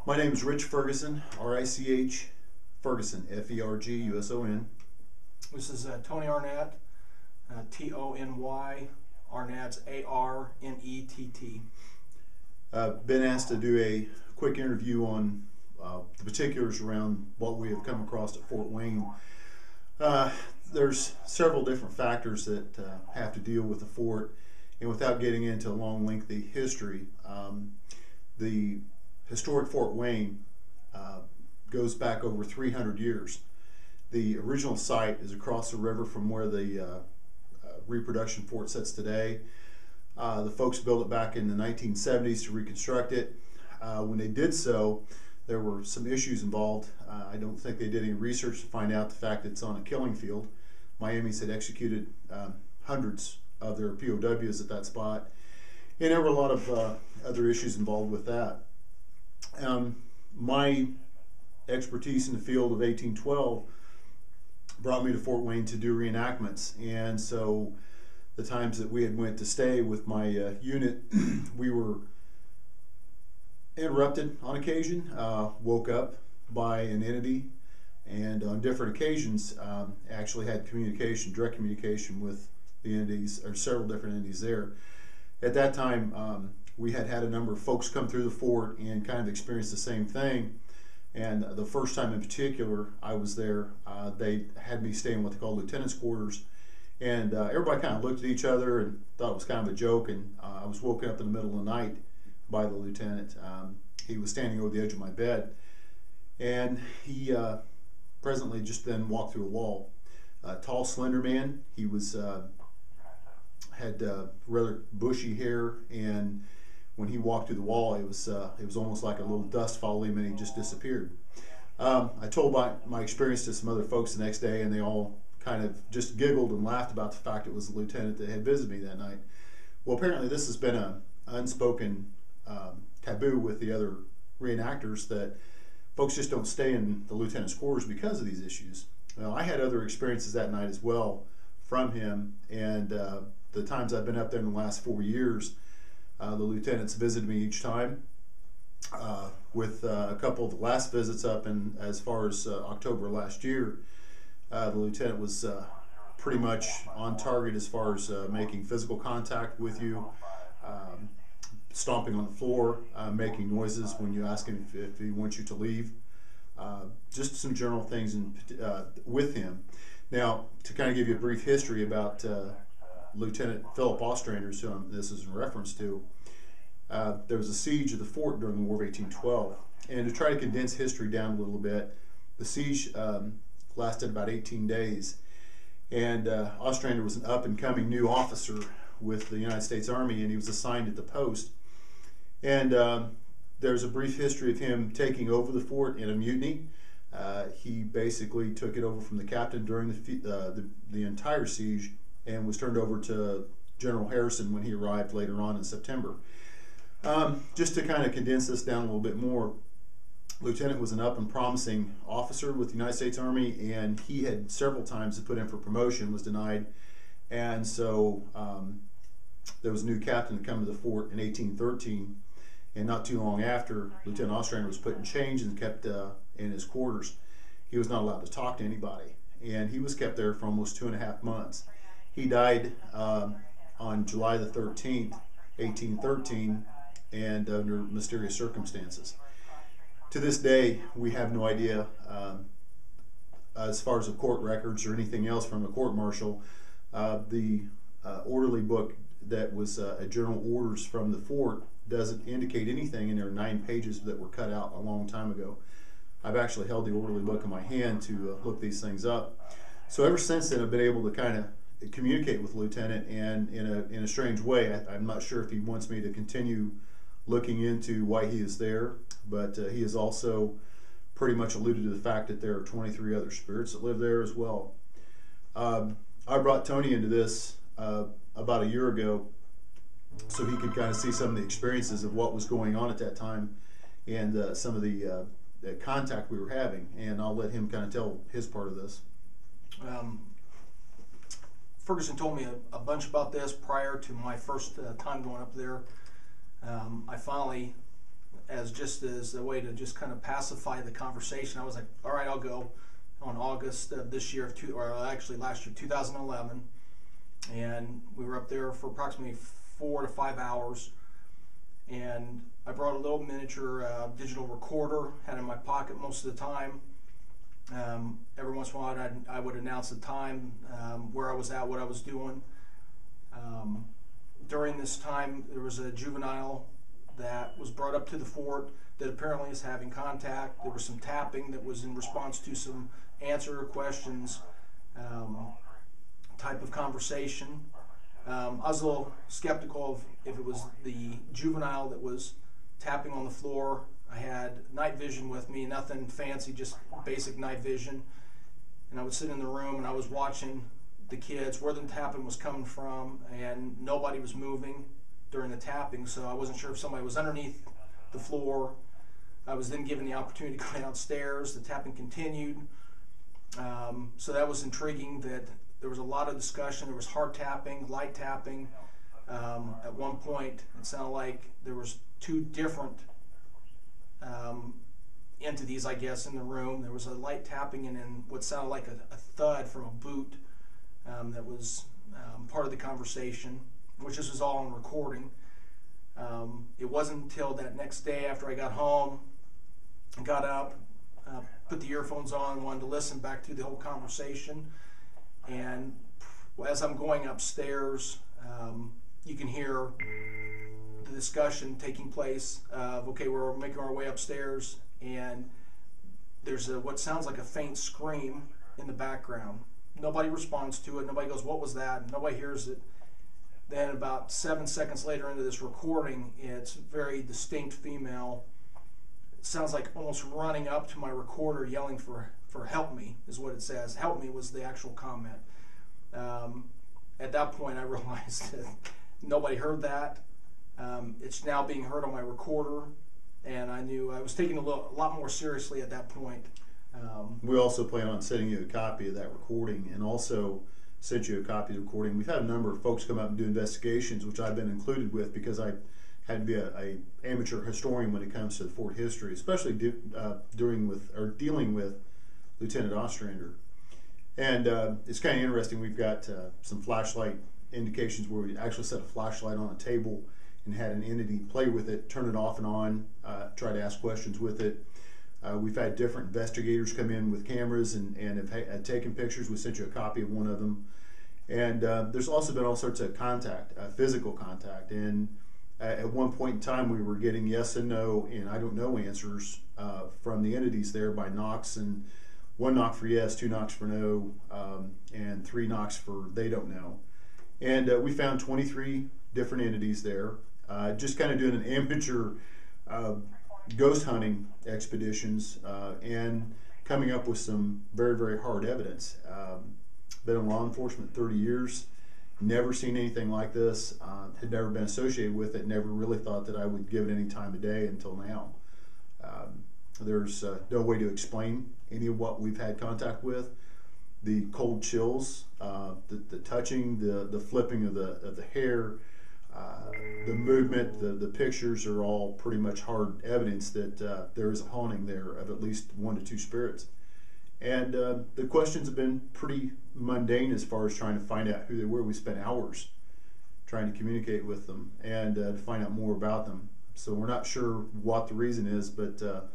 My name is Rich Ferguson, R-I-C-H, Ferguson, F-E-R-G-U-S-O-N. This is Tony Arnett, T-O-N-Y, Arnett's A-R-N-E-T-T. Been asked to do a quick interview on the particulars around what we have come across at Fort Wayne. There's several different factors that have to deal with the fort, and without getting into a long, lengthy history, the historic Fort Wayne goes back over 300 years. The original site is across the river from where the reproduction fort sits today. The folks built it back in the 1970s to reconstruct it. When they did so, there were some issues involved. I don't think they did any research to find out the fact that it's on a killing field. Miami's had executed hundreds of their POWs at that spot, and there were a lot of other issues involved with that. My expertise in the field of 1812 brought me to Fort Wayne to do reenactments, and so the times that we had went to stay with my unit, we were interrupted on occasion, woke up by an entity, and on different occasions actually had communication, direct communication with the entities, or several different entities there. At that time, we had a number of folks come through the fort and kind of experience the same thing. And the first time in particular I was there, they had me stay in what they call lieutenant's quarters. And everybody kind of looked at each other and thought it was kind of a joke. And I was woken up in the middle of the night by the lieutenant. He was standing over the edge of my bed. And he presently just then walked through a wall. Tall, slender man. He was had rather bushy hair, and when he walked through the wall, it was almost like a little dust followed him, and he just disappeared. I told my experience to some other folks the next day, and they all kind of just giggled and laughed about the fact it was the lieutenant that had visited me that night. Well, apparently this has been an unspoken taboo with the other reenactors, that folks just don't stay in the lieutenant's quarters because of these issues. Well, I had other experiences that night as well from him, and the times I've been up there in the last 4 years, the lieutenants visited me each time. With a couple of the last visits up in as far as October last year, the lieutenant was pretty much on target as far as making physical contact with you, stomping on the floor, making noises when you ask him if he wants you to leave. Just some general things with him. Now, to kind of give you a brief history about Lieutenant Philip Ostrander, who this is in reference to, there was a siege of the fort during the War of 1812. And to try to condense history down a little bit, the siege lasted about 18 days. And Ostrander was an up-and-coming new officer with the United States Army, and he was assigned at the post. And there's a brief history of him taking over the fort in a mutiny. He basically took it over from the captain during the entire siege, and was turned over to General Harrison when he arrived later on in September. Just to kind of condense this down a little bit more, Lieutenant was an up and promising officer with the United States Army, and he had several times put in for promotion, was denied, and so there was a new captain to come to the fort in 1813, and not too long after, Lieutenant Ostrander was put in chains and kept in his quarters. He was not allowed to talk to anybody, and he was kept there for almost 2.5 months. He died on July the 13th, 1813, and under mysterious circumstances. To this day, we have no idea, as far as the court records or anything else from a court-martial, the orderly book that was a general orders from the fort doesn't indicate anything, and there are 9 pages that were cut out a long time ago. I've actually held the orderly book in my hand to look these things up. So ever since then, I've been able to kind of communicate with the lieutenant, and in a strange way. I'm not sure if he wants me to continue looking into why he is there, but he has also pretty much alluded to the fact that there are 23 other spirits that live there as well. I brought Tony into this about a year ago so he could kind of see some of the experiences of what was going on at that time, and some of the contact we were having, and I'll let him kind of tell his part of this. Ferguson told me a bunch about this prior to my first time going up there. I finally as a way to just kind of pacify the conversation. I was like, all right, I'll go on August of this year, last year, 2011. And we were up there for approximately 4 to 5 hours. And I brought a little miniature digital recorder, had it in my pocket most of the time. Every once in a while I would announce the time, where I was at, what I was doing. During this time, there was a juvenile that was brought up to the fort that apparently is having contact. There was some tapping that was in response to some answer questions type of conversation. I was a little skeptical of if it was the juvenile that was tapping on the floor. I had night vision with me, nothing fancy, just basic night vision. And I would sit in the room and I was watching the kids, where the tapping was coming from, and nobody was moving during the tapping, so I wasn't sure if somebody was underneath the floor. I was then given the opportunity to go downstairs. The tapping continued. So that was intriguing, that there was a lot of discussion. There was hard tapping, light tapping. At one point, it sounded like there was 2 different entities, I guess, in the room. There was a light tapping and then what sounded like a thud from a boot that was part of the conversation, which this was all on recording. It wasn't until that next day after I got home, got up, put the earphones on, wanted to listen back to the whole conversation. And as I'm going upstairs, you can hear the discussion taking place of, okay, we're making our way upstairs, and there's what sounds like a faint scream in the background. Nobody responds to it. Nobody goes, what was that? Nobody hears it. Then about 7 seconds later into this recording, it's very distinct female. It sounds like almost running up to my recorder yelling for help me, is what it says. Help me was the actual comment. At that point I realized that nobody heard that. It's now being heard on my recorder, and I knew I was taking a lot more seriously at that point. We also plan on sending you a copy of that recording, and also sent you a copy of the recording. We've had a number of folks come up and do investigations, which I've been included with because I had to be a amateur historian when it comes to the fort history, especially dealing with Lieutenant Ostrander. And it's kind of interesting. We've got some flashlight indications where we actually set a flashlight on a table and had an entity play with it, turn it off and on, try to ask questions with it. We've had different investigators come in with cameras and have taken pictures. We sent you a copy of one of them. And there's also been all sorts of contact, physical contact. And at one point in time, we were getting yes and no and I don't know answers from the entities there by knocks, and 1 knock for yes, 2 knocks for no, and 3 knocks for they don't know. And we found 23 different entities there, just kind of doing an amateur ghost hunting expeditions and coming up with some very, very hard evidence. Been in law enforcement 30 years, never seen anything like this, had never been associated with it, never really thought that I would give it any time of day until now. There's no way to explain any of what we've had contact with. The cold chills, the touching, the flipping of the hair, the movement, the pictures are all pretty much hard evidence that there is a haunting there of at least 1 to 2 spirits. And the questions have been pretty mundane as far as trying to find out who they were. We spent hours trying to communicate with them and to find out more about them. So we're not sure what the reason is, but